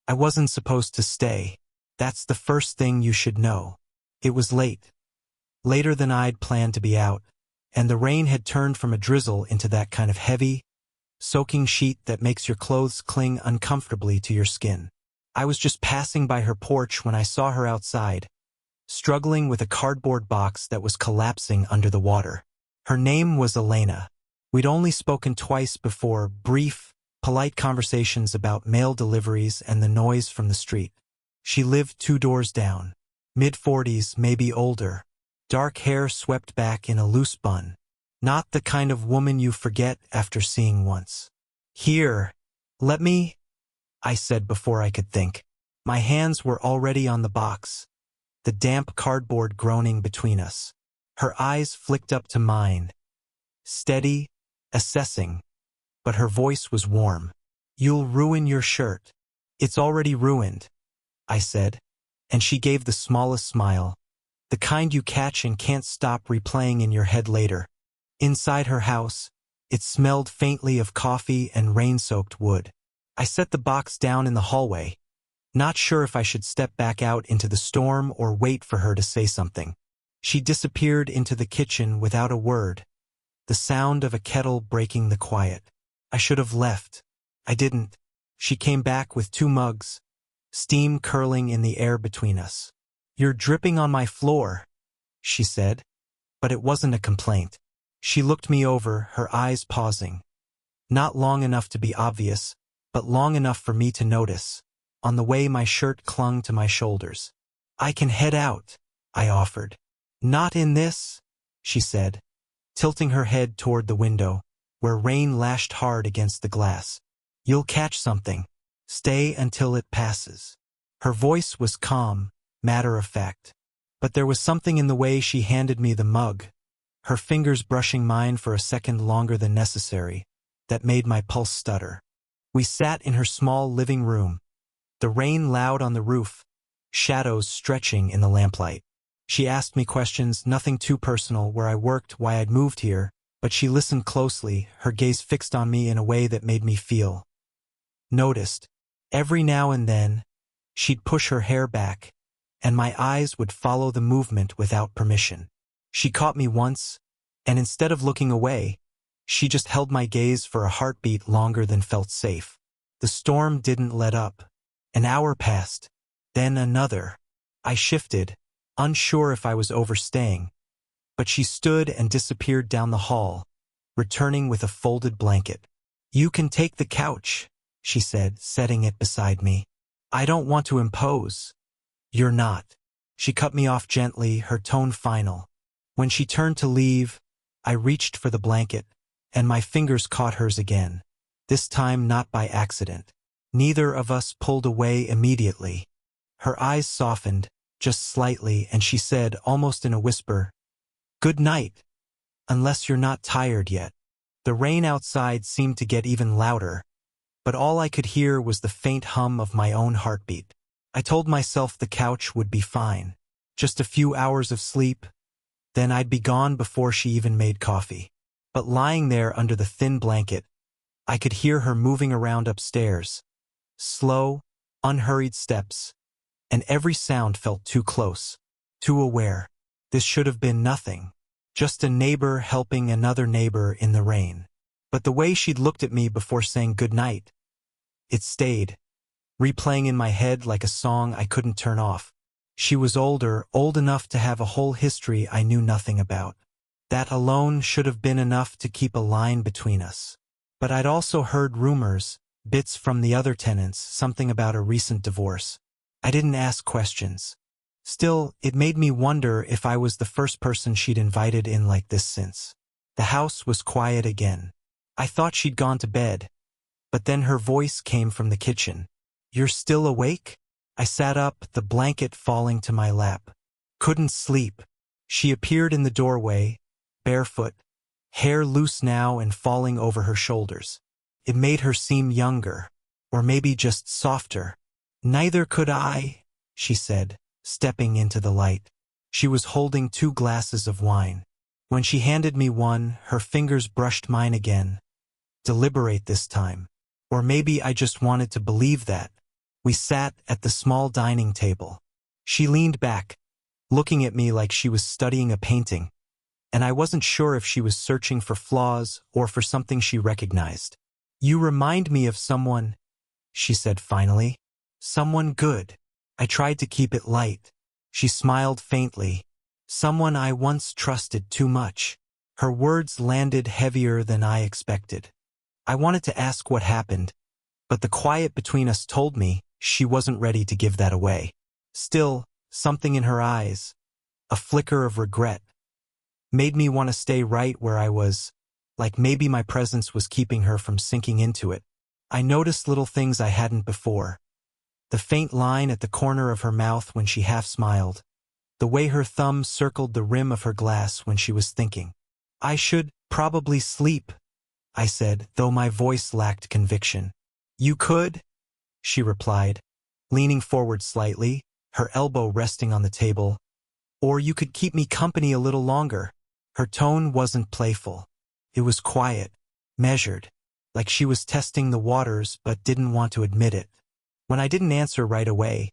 I wasn't supposed to stay. That's the first thing you should know. It was late. Later than I'd planned to be out, and the rain had turned from a drizzle into that kind of heavy, soaking sheet that makes your clothes cling uncomfortably to your skin. I was just passing by her porch when I saw her outside, struggling with a cardboard box that was collapsing under the water. Her name was Elena. We'd only spoken twice before, brief, polite conversations about mail deliveries and the noise from the street. She lived 2 doors down. Mid-40s, maybe older. Dark hair swept back in a loose bun. Not the kind of woman you forget after seeing once. "Here, let me," I said before I could think. My hands were already on the box, the damp cardboard groaning between us. Her eyes flicked up to mine, steady, assessing, but her voice was warm. "You'll ruin your shirt." "It's already ruined," I said, and she gave the smallest smile, the kind you catch and can't stop replaying in your head later. Inside her house, it smelled faintly of coffee and rain-soaked wood. I set the box down in the hallway, not sure if I should step back out into the storm or wait for her to say something. She disappeared into the kitchen without a word, the sound of a kettle breaking the quiet. I should have left. I didn't. She came back with 2 mugs, steam curling in the air between us. "You're dripping on my floor," she said, but it wasn't a complaint. She looked me over, her eyes pausing. Not long enough to be obvious, but long enough for me to notice, on the way my shirt clung to my shoulders. "I can head out," I offered. "Not in this," she said, tilting her head toward the window, where rain lashed hard against the glass. "You'll catch something. Stay until it passes." Her voice was calm, matter-of-fact, but there was something in the way she handed me the mug, her fingers brushing mine for a second longer than necessary, that made my pulse stutter. We sat in her small living room, the rain loud on the roof, shadows stretching in the lamplight. She asked me questions, nothing too personal, where I worked, why I'd moved here, but she listened closely, her gaze fixed on me in a way that made me feel noticed. Every now and then, she'd push her hair back, and my eyes would follow the movement without permission. She caught me once, and instead of looking away, she just held my gaze for a heartbeat longer than felt safe. The storm didn't let up. An hour passed, then another. I shifted, unsure if I was overstaying, but she stood and disappeared down the hall, returning with a folded blanket. "You can take the couch," she said, setting it beside me. "I don't want to impose." "You're not." She cut me off gently, her tone final. When she turned to leave, I reached for the blanket, and my fingers caught hers again, this time not by accident. Neither of us pulled away immediately. Her eyes softened, just slightly, and she said, almost in a whisper, "Good night, unless you're not tired yet." The rain outside seemed to get even louder, but all I could hear was the faint hum of my own heartbeat. I told myself the couch would be fine. Just a few hours of sleep, then I'd be gone before she even made coffee. But lying there under the thin blanket, I could hear her moving around upstairs. Slow, unhurried steps, and every sound felt too close, too aware. This should have been nothing, just a neighbor helping another neighbor in the rain. But the way she'd looked at me before saying goodnight, it stayed, replaying in my head like a song I couldn't turn off. She was older, old enough to have a whole history I knew nothing about. That alone should have been enough to keep a line between us. But I'd also heard rumors, bits from the other tenants, something about a recent divorce. I didn't ask questions. Still, it made me wonder if I was the first person she'd invited in like this since. The house was quiet again. I thought she'd gone to bed, but then her voice came from the kitchen. "You're still awake?" I sat up, the blanket falling to my lap. Couldn't sleep. She appeared in the doorway, barefoot, hair loose now and falling over her shoulders. It made her seem younger, or maybe just softer. "Neither could I," she said, stepping into the light. She was holding 2 glasses of wine. When she handed me one, her fingers brushed mine again. Deliberate this time. Or maybe I just wanted to believe that. We sat at the small dining table. She leaned back, looking at me like she was studying a painting, and I wasn't sure if she was searching for flaws or for something she recognized. "You remind me of someone," she said finally. "Someone good." I tried to keep it light. She smiled faintly. "Someone I once trusted too much." Her words landed heavier than I expected. I wanted to ask what happened, but the quiet between us told me she wasn't ready to give that away. Still, something in her eyes, a flicker of regret, made me want to stay right where I was, like maybe my presence was keeping her from sinking into it. I noticed little things I hadn't before. The faint line at the corner of her mouth when she half smiled, the way her thumb circled the rim of her glass when she was thinking. "I should probably sleep," I said, though my voice lacked conviction. "You could," she replied, leaning forward slightly, her elbow resting on the table. "Or you could keep me company a little longer." Her tone wasn't playful. It was quiet, measured, like she was testing the waters but didn't want to admit it. When I didn't answer right away,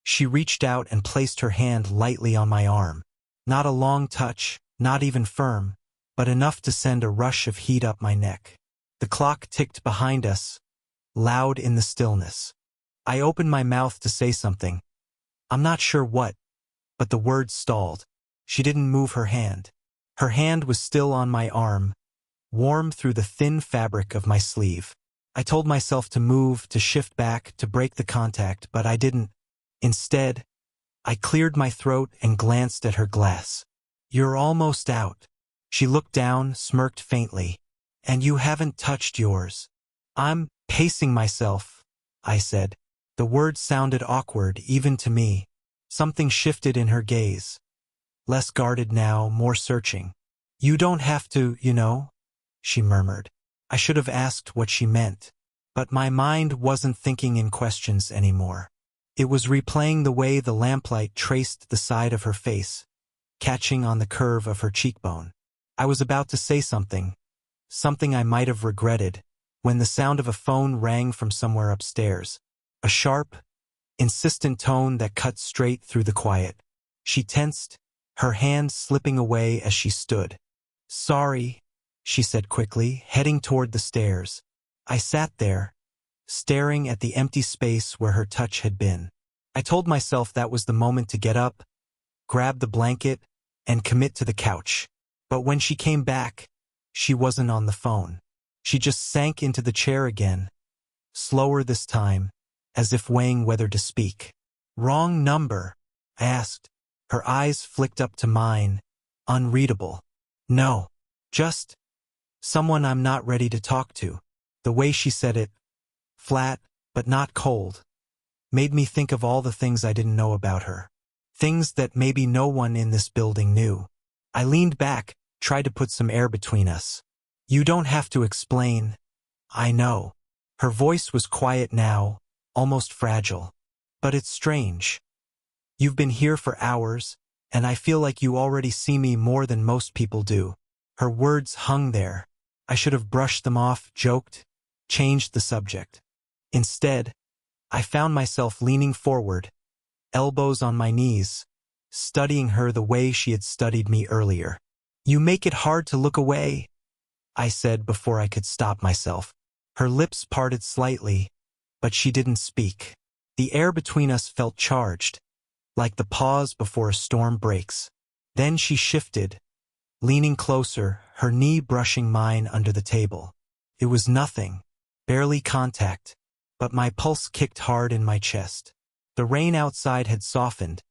she reached out and placed her hand lightly on my arm. Not a long touch, not even firm, but enough to send a rush of heat up my neck. The clock ticked behind us, loud in the stillness. I opened my mouth to say something. I'm not sure what, but the words stalled. She didn't move her hand. Her hand was still on my arm, warm through the thin fabric of my sleeve. I told myself to move, to shift back, to break the contact, but I didn't. Instead, I cleared my throat and glanced at her glass. "You're almost out." She looked down, smirked faintly. "And you haven't touched yours." "I'm pacing myself," I said. The words sounded awkward, even to me. Something shifted in her gaze. Less guarded now, more searching. "You don't have to, you know," she murmured. I should have asked what she meant, but my mind wasn't thinking in questions anymore. It was replaying the way the lamplight traced the side of her face, catching on the curve of her cheekbone. I was about to say something I might have regretted, when the sound of a phone rang from somewhere upstairs. A sharp, insistent tone that cut straight through the quiet. She tensed, her hand slipping away as she stood. "Sorry," she said quickly, heading toward the stairs. I sat there, staring at the empty space where her touch had been. I told myself that was the moment to get up, grab the blanket, and commit to the couch. But when she came back, she wasn't on the phone. She just sank into the chair again, slower this time, as if weighing whether to speak. "Wrong number?" I asked. Her eyes flicked up to mine, unreadable. "No, just someone I'm not ready to talk to." The way she said it, flat but not cold, made me think of all the things I didn't know about her. Things that maybe no one in this building knew. I leaned back, tried to put some air between us. "You don't have to explain. I know." Her voice was quiet now, almost fragile. "But it's strange. You've been here for hours, and I feel like you already see me more than most people do." Her words hung there. I should have brushed them off, joked, changed the subject. Instead, I found myself leaning forward, elbows on my knees, studying her the way she had studied me earlier. "You make it hard to look away," I said before I could stop myself. Her lips parted slightly, but she didn't speak. The air between us felt charged, like the pause before a storm breaks. Then she shifted, leaning closer, her knee brushing mine under the table. It was nothing, barely contact, but my pulse kicked hard in my chest. The rain outside had softened,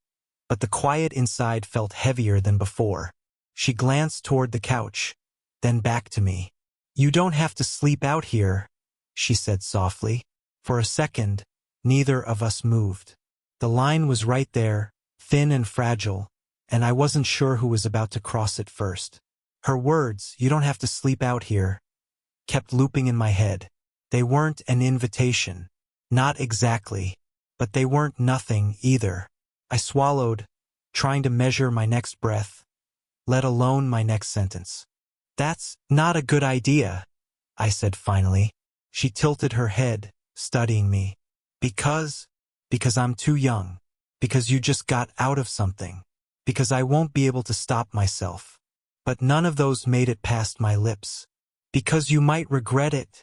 but the quiet inside felt heavier than before. She glanced toward the couch, then back to me. "You don't have to sleep out here," she said softly. For a second, neither of us moved. The line was right there, thin and fragile, and I wasn't sure who was about to cross it first. Her words, "You don't have to sleep out here," kept looping in my head. They weren't an invitation. Not exactly. But they weren't nothing either. I swallowed, trying to measure my next breath, let alone my next sentence. "That's not a good idea," I said finally. She tilted her head, studying me. "Because because I'm too young, because you just got out of something, because I won't be able to stop myself. But none of those made it past my lips. Because you might regret it,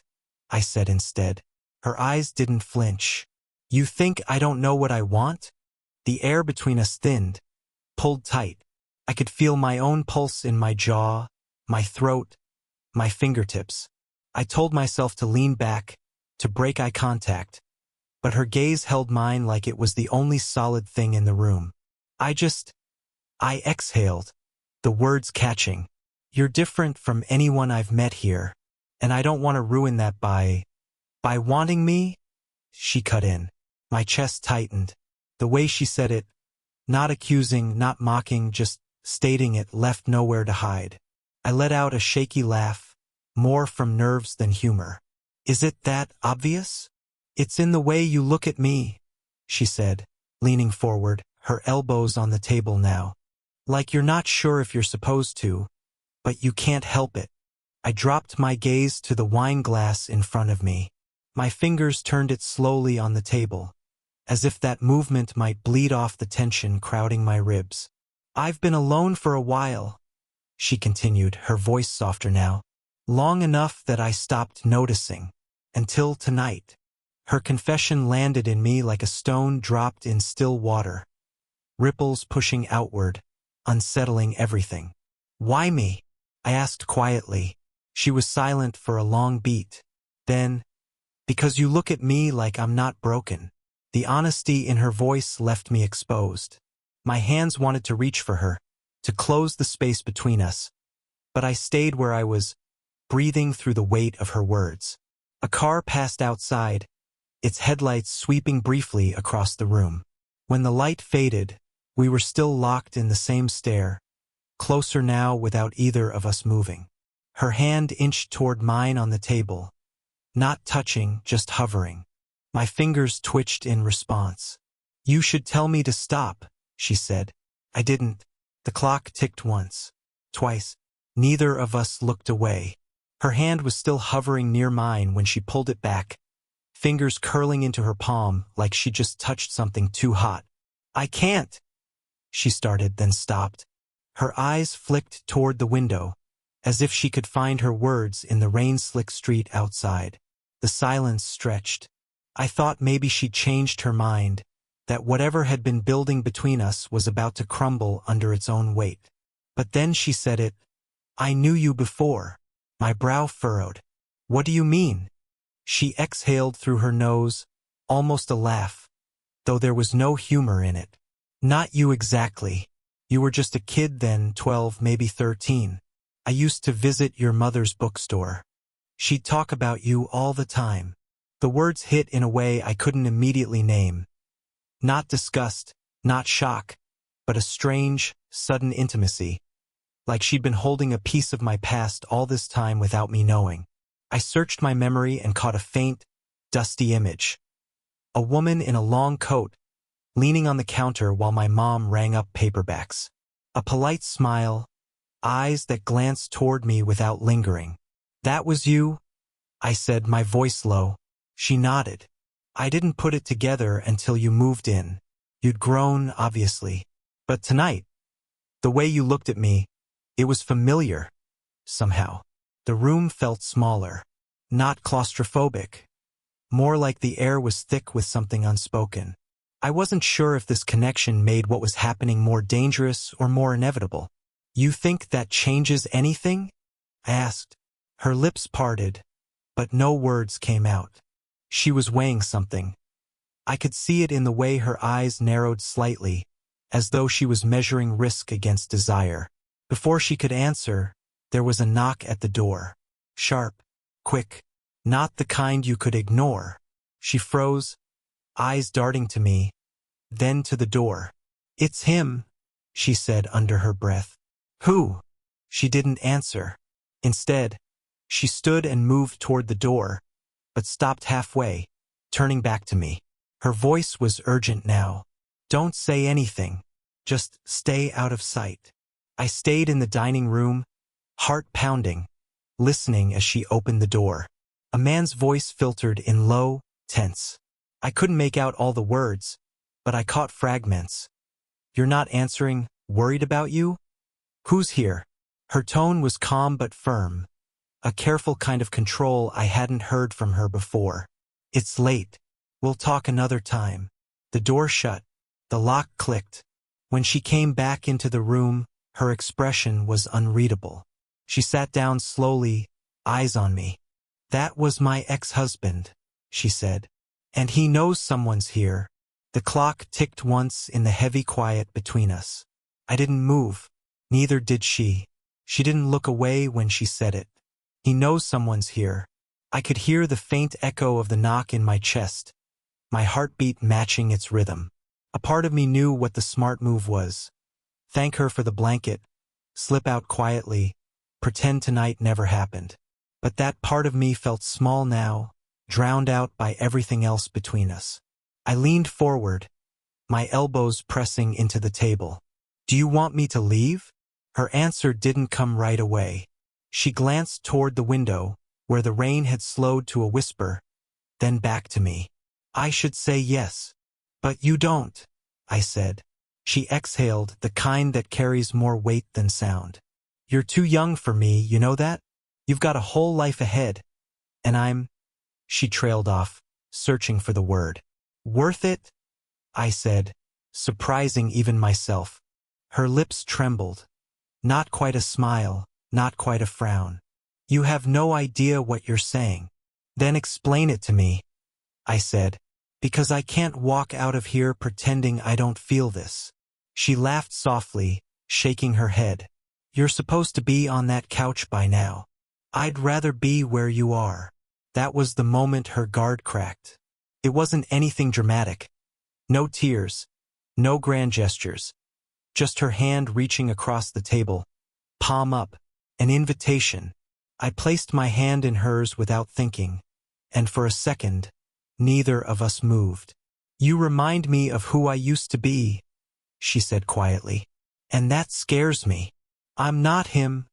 I said instead. Her eyes didn't flinch. You think I don't know what I want? The air between us thinned, pulled tight. I could feel my own pulse in my jaw, my throat, my fingertips. I told myself to lean back, to break eye contact, but her gaze held mine like it was the only solid thing in the room. I exhaled, the words catching. You're different from anyone I've met here, and I don't want to ruin that by wanting me? She cut in. My chest tightened. The way she said it, not accusing, not mocking, just stating it, left nowhere to hide. I let out a shaky laugh, more from nerves than humor. Is it that obvious? It's in the way you look at me, she said, leaning forward, her elbows on the table now. Like you're not sure if you're supposed to, but you can't help it. I dropped my gaze to the wine glass in front of me. My fingers turned it slowly on the table, as if that movement might bleed off the tension crowding my ribs. I've been alone for a while, she continued, her voice softer now. Long enough that I stopped noticing. Until tonight. Her confession landed in me like a stone dropped in still water. Ripples pushing outward, unsettling everything. Why me? I asked quietly. She was silent for a long beat. Then, because you look at me like I'm not broken. The honesty in her voice left me exposed. My hands wanted to reach for her, to close the space between us. But I stayed where I was, breathing through the weight of her words. A car passed outside, its headlights sweeping briefly across the room. When the light faded, we were still locked in the same stare, closer now without either of us moving. Her hand inched toward mine on the table, not touching, just hovering. My fingers twitched in response. You should tell me to stop, she said. I didn't. The clock ticked once, twice. Neither of us looked away. Her hand was still hovering near mine when she pulled it back, fingers curling into her palm like she just touched something too hot. I can't, she started, then stopped. Her eyes flicked toward the window, as if she could find her words in the rain-slick street outside. The silence stretched. I thought maybe she'd changed her mind, that whatever had been building between us was about to crumble under its own weight. But then she said it. I knew you before. My brow furrowed. What do you mean? She exhaled through her nose, almost a laugh, though there was no humor in it. Not you exactly. You were just a kid then, 12, maybe 13. I used to visit your mother's bookstore. She'd talk about you all the time. The words hit in a way I couldn't immediately name. Not disgust, not shock, but a strange, sudden intimacy. Like she'd been holding a piece of my past all this time without me knowing. I searched my memory and caught a faint, dusty image. A woman in a long coat, leaning on the counter while my mom rang up paperbacks. A polite smile, eyes that glanced toward me without lingering. That was you? I said, my voice low. She nodded. I didn't put it together until you moved in. You'd grown, obviously. But tonight, the way you looked at me, it was familiar, somehow. The room felt smaller, not claustrophobic. More like the air was thick with something unspoken. I wasn't sure if this connection made what was happening more dangerous or more inevitable. You think that changes anything? I asked. Her lips parted, but no words came out. She was weighing something. I could see it in the way her eyes narrowed slightly, as though she was measuring risk against desire. Before she could answer, there was a knock at the door. Sharp, quick, not the kind you could ignore. She froze, eyes darting to me, then to the door. It's him, she said under her breath. Who? She didn't answer. Instead, she stood and moved toward the door, but stopped halfway, turning back to me. Her voice was urgent now. Don't say anything. Just stay out of sight. I stayed in the dining room, heart pounding, listening as she opened the door. A man's voice filtered in low, tense. I couldn't make out all the words, but I caught fragments. "You're not answering, worried about you? Who's here?" Her tone was calm but firm, a careful kind of control I hadn't heard from her before. "It's late. We'll talk another time." The door shut. The lock clicked. When she came back into the room, her expression was unreadable. She sat down slowly, eyes on me. "That was my ex-husband," she said. "And he knows someone's here." The clock ticked once in the heavy quiet between us. I didn't move. Neither did she. She didn't look away when she said it. "He knows someone's here." I could hear the faint echo of the knock in my chest, my heartbeat matching its rhythm. A part of me knew what the smart move was. Thank her for the blanket, slip out quietly, pretend tonight never happened. But that part of me felt small now, drowned out by everything else between us. I leaned forward, my elbows pressing into the table. "Do you want me to leave?" Her answer didn't come right away. She glanced toward the window, where the rain had slowed to a whisper, then back to me. "I should say yes. But you don't," I said. She exhaled, the kind that carries more weight than sound. "You're too young for me, you know that? You've got a whole life ahead. And I'm—" She trailed off, searching for the word. "Worth it?" I said, surprising even myself. Her lips trembled. Not quite a smile, not quite a frown. "You have no idea what you're saying." "Then explain it to me," I said, "because I can't walk out of here pretending I don't feel this." She laughed softly, shaking her head. "You're supposed to be on that couch by now. I'd rather be where you are." That was the moment her guard cracked. It wasn't anything dramatic. No tears, no grand gestures. Just her hand reaching across the table, palm up, an invitation. I placed my hand in hers without thinking, and for a second, neither of us moved. "You remind me of who I used to be," she said quietly. "And that scares me." "I'm not him,"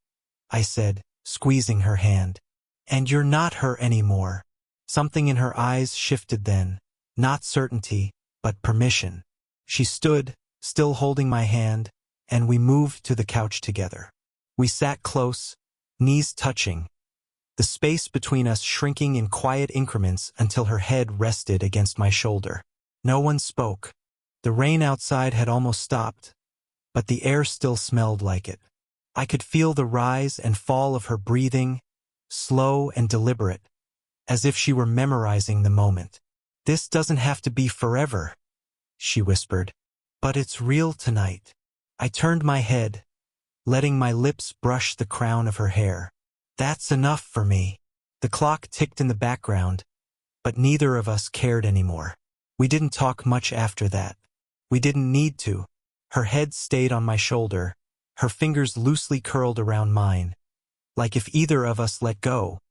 I said, squeezing her hand. "And you're not her anymore." Something in her eyes shifted then, not certainty, but permission. She stood, still holding my hand, and we moved to the couch together. We sat close, knees touching, the space between us shrinking in quiet increments until her head rested against my shoulder. No one spoke. The rain outside had almost stopped, but the air still smelled like it. I could feel the rise and fall of her breathing, slow and deliberate, as if she were memorizing the moment. "This doesn't have to be forever," she whispered, "but it's real tonight." I turned my head, letting my lips brush the crown of her hair. "That's enough for me." The clock ticked in the background, but neither of us cared anymore. We didn't talk much after that. We didn't need to. Her head stayed on my shoulder, her fingers loosely curled around mine. Like if either of us let go,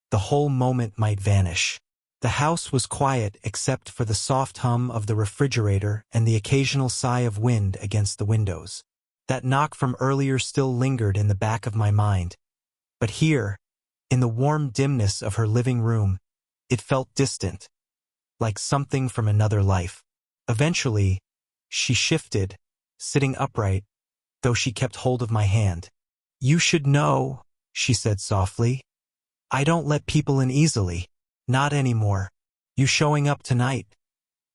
the whole moment might vanish. The house was quiet except for the soft hum of the refrigerator and the occasional sigh of wind against the windows. That knock from earlier still lingered in the back of my mind. But here, in the warm dimness of her living room, it felt distant, like something from another life. Eventually, she shifted, sitting upright, though she kept hold of my hand. "You should know," she said softly. "I don't let people in easily. Not anymore. You showing up tonight,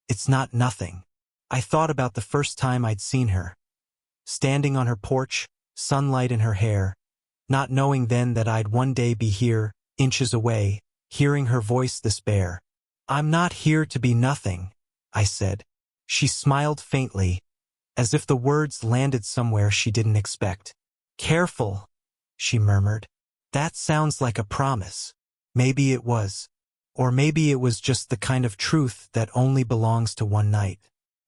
it's not nothing." I thought about the first time I'd seen her. Standing on her porch, sunlight in her hair, not knowing then that I'd one day be here, inches away, hearing her voice this bare. "I'm not here to be nothing," I said. She smiled faintly, as if the words landed somewhere she didn't expect. "Careful," she murmured. "That sounds like a promise." Maybe it was. Or maybe it was just the kind of truth that only belongs to one night.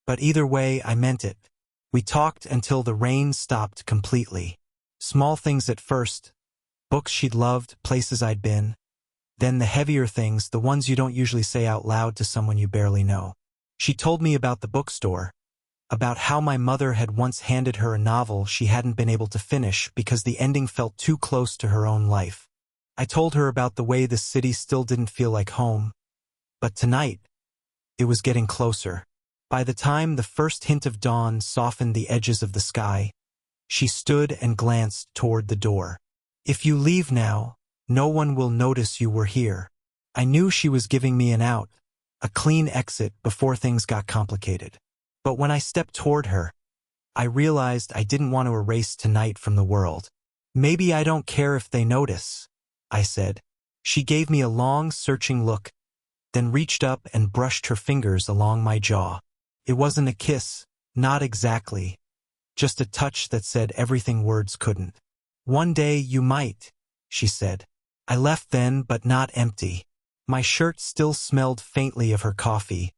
But either way, I meant it. We talked until the rain stopped completely. Small things at first, books she'd loved, places I'd been. Then the heavier things, the ones you don't usually say out loud to someone you barely know. She told me about the bookstore, about how my mother had once handed her a novel she hadn't been able to finish because the ending felt too close to her own life. I told her about the way the city still didn't feel like home, but tonight, It was getting closer. By the time the first hint of dawn softened the edges of the sky, she stood and glanced toward the door. "If you leave now, no one will notice you were here." I knew she was giving me an out, a clean exit before things got complicated. But when I stepped toward her, I realized I didn't want to erase tonight from the world. "Maybe I don't care if they notice," I said. She gave me a long, searching look, then reached up and brushed her fingers along my jaw. It wasn't a kiss, not exactly, just a touch that said everything words couldn't. "One day you might," she said. I left then, but not empty. My shirt still smelled faintly of her coffee.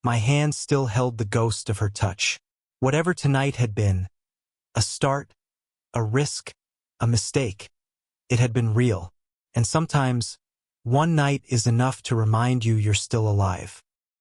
My hand still held the ghost of her touch. Whatever tonight had been, a start, a risk, a mistake, it had been real. And sometimes, one night is enough to remind you you're still alive.